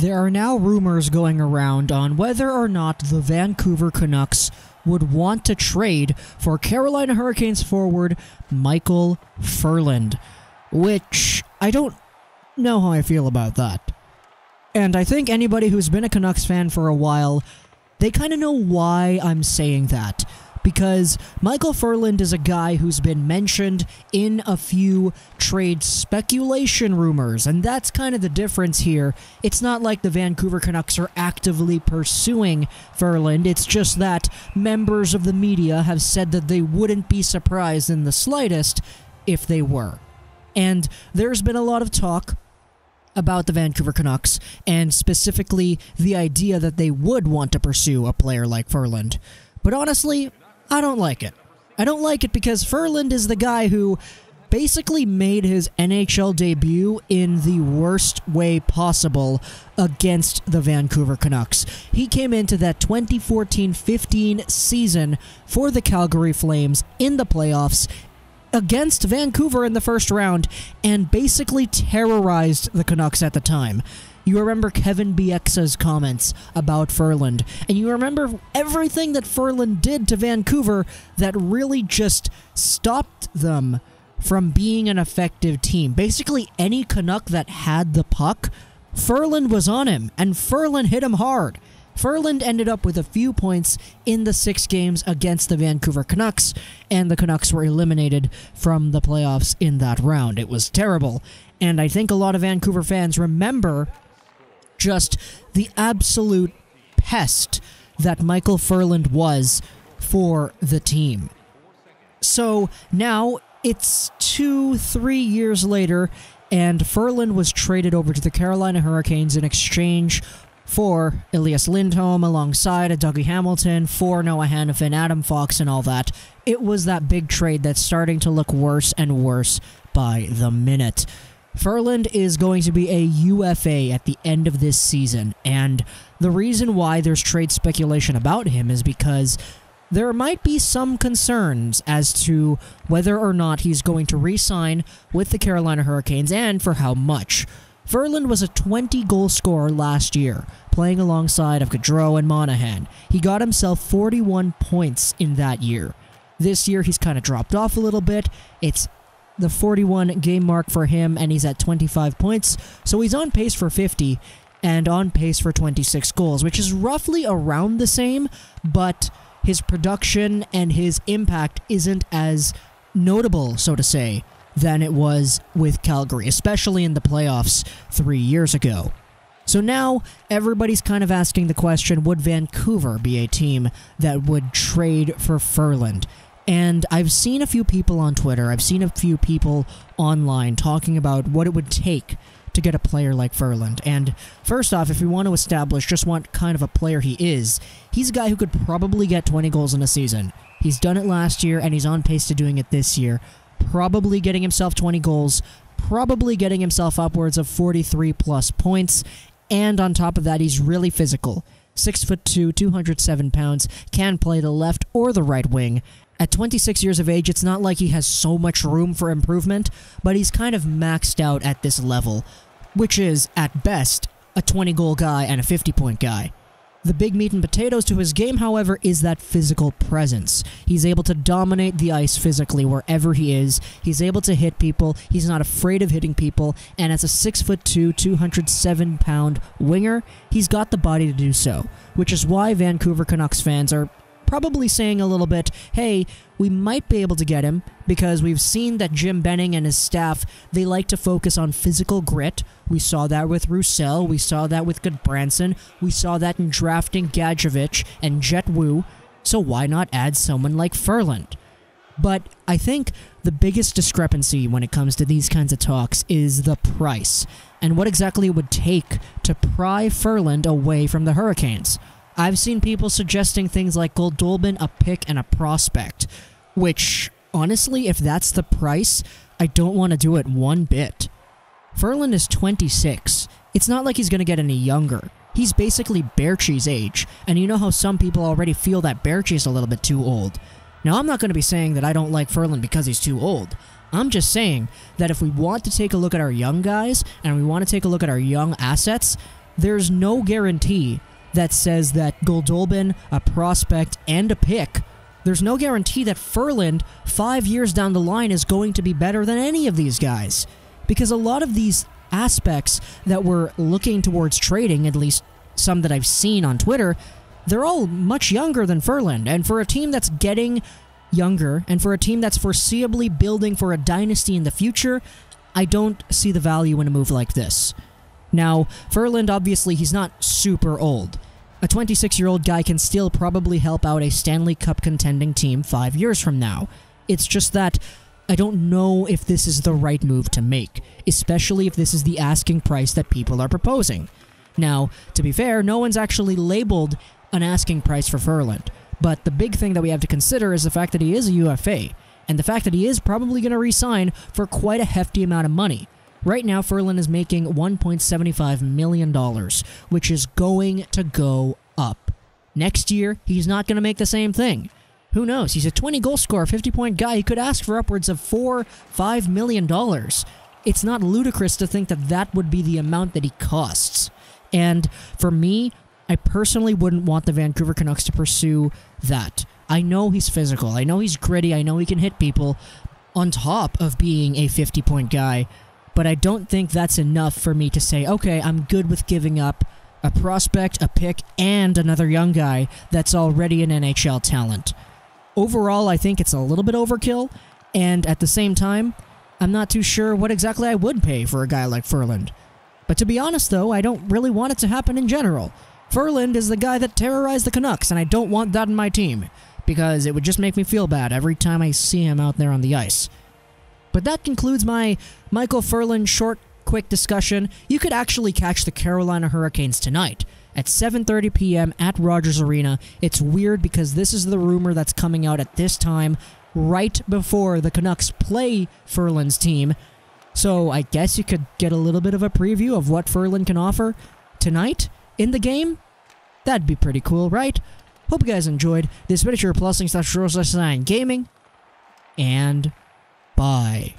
There are now rumors going around on whether or not the Vancouver Canucks would want to trade for Carolina Hurricanes forward Micheal Ferland, which I don't know how I feel about that. And I think anybody who's been a Canucks fan for a while, they kind of know why I'm saying that. Because Micheal Ferland is a guy who's been mentioned in a few trade speculation rumors, and that's kind of the difference here. It's not like the Vancouver Canucks are actively pursuing Ferland, it's just that members of the media have said that they wouldn't be surprised in the slightest if they were. And there's been a lot of talk about the Vancouver Canucks, and specifically the idea that they would want to pursue a player like Ferland. But honestly, I don't like it. I don't like it because Ferland is the guy who basically made his NHL debut in the worst way possible against the Vancouver Canucks. He came into that 2014-15 season for the Calgary Flames in the playoffs against Vancouver in the first round and basically terrorized the Canucks at the time. You remember Kevin Bieksa's comments about Ferland, and you remember everything that Ferland did to Vancouver that really just stopped them from being an effective team. Basically, any Canuck that had the puck, Ferland was on him, and Ferland hit him hard. Ferland ended up with a few points in the 6 games against the Vancouver Canucks, and the Canucks were eliminated from the playoffs in that round. It was terrible, and I think a lot of Vancouver fans remember just the absolute pest that Micheal Ferland was for the team. So now it's 2-3 years later, and Ferland was traded over to the Carolina Hurricanes in exchange for Elias Lindholm alongside a Dougie Hamilton, for Noah Hanifin, Adam Fox, and all that. It was that big trade that's starting to look worse and worse by the minute. Ferland is going to be a UFA at the end of this season, and the reason why there's trade speculation about him is because there might be some concerns as to whether or not he's going to re-sign with the Carolina Hurricanes and for how much. Ferland was a 20-goal scorer last year, playing alongside of Gaudreau and Monahan. He got himself 41 points in that year. This year he's kind of dropped off a little bit. It's the 41 game mark for him, and he's at 25 points, so he's on pace for 50 and on pace for 26 goals, which is roughly around the same, but his production and his impact isn't as notable, so to say, than it was with Calgary, especially in the playoffs 3 years ago. So now everybody's kind of asking the question, would Vancouver be a team that would trade for Ferland? And I've seen a few people on Twitter, I've seen a few people online talking about what it would take to get a player like Ferland. And first off, if we want to establish just what kind of a player he is, he's a guy who could probably get 20 goals in a season. He's done it last year, and he's on pace to doing it this year. Probably getting himself 20 goals, probably getting himself upwards of 43-plus points, and on top of that, he's really physical. 6'2", 207 pounds, can play the left or the right wing. At 26 years of age, it's not like he has so much room for improvement, but he's kind of maxed out at this level, which is, at best, a 20-goal guy and a 50-point guy. The big meat and potatoes to his game, however, is that physical presence. He's able to dominate the ice physically wherever he is. He's able to hit people. He's not afraid of hitting people. And as a 6'2", 207-pound winger, he's got the body to do so, which is why Vancouver Canucks fans are probably saying a little bit, hey, we might be able to get him, because we've seen that Jim Benning and his staff, they like to focus on physical grit. We saw that with Roussel, we saw that with Goodbranson, we saw that in drafting Gadjevich and Jet Wu, so why not add someone like Ferland? But I think the biggest discrepancy when it comes to these kinds of talks is the price, and what exactly it would take to pry Ferland away from the Hurricanes. I've seen people suggesting things like Goldolbin, a pick, and a prospect, which, honestly, if that's the price, I don't want to do it one bit. Ferland is 26. It's not like he's going to get any younger. He's basically Baertschi's age, and you know how some people already feel that Baertschi's a little bit too old. Now, I'm not going to be saying that I don't like Ferland because he's too old. I'm just saying that if we want to take a look at our young guys, and we want to take a look at our young assets, there's no guarantee that says that Goldobin, a prospect, and a pick, there's no guarantee that Ferland, 5 years down the line, is going to be better than any of these guys. Because a lot of these aspects that we're looking towards trading, at least some that I've seen on Twitter, they're all much younger than Ferland. And for a team that's getting younger, and for a team that's foreseeably building for a dynasty in the future, I don't see the value in a move like this. Now, Ferland, obviously, he's not super old. A 26-year-old guy can still probably help out a Stanley Cup contending team 5 years from now. It's just that I don't know if this is the right move to make, especially if this is the asking price that people are proposing. Now, to be fair, no one's actually labeled an asking price for Ferland, but the big thing that we have to consider is the fact that he is a UFA, and the fact that he is probably going to re-sign for quite a hefty amount of money. Right now, Ferland is making $1.75 million, which is going to go up. Next year, he's not going to make the same thing. Who knows? He's a 20-goal scorer, 50-point guy. He could ask for upwards of $4-5 million. It's not ludicrous to think that that would be the amount that he costs. And for me, I personally wouldn't want the Vancouver Canucks to pursue that. I know he's physical. I know he's gritty. I know he can hit people on top of being a 50-point guy. But I don't think that's enough for me to say, okay, I'm good with giving up a prospect, a pick, and another young guy that's already an NHL talent. Overall, I think it's a little bit overkill, and at the same time, I'm not too sure what exactly I would pay for a guy like Ferland. But to be honest, though, I don't really want it to happen in general. Ferland is the guy that terrorized the Canucks, and I don't want that in my team, because it would just make me feel bad every time I see him out there on the ice. But that concludes my Micheal Ferland short, quick discussion. You could actually catch the Carolina Hurricanes tonight at 7:30 p.m. at Rogers Arena. It's weird because this is the rumor that's coming out at this time, right before the Canucks play Ferland's team. So I guess you could get a little bit of a preview of what Ferland can offer tonight in the game. That'd be pretty cool, right? Hope you guys enjoyed this miniature +//gaming, and bye.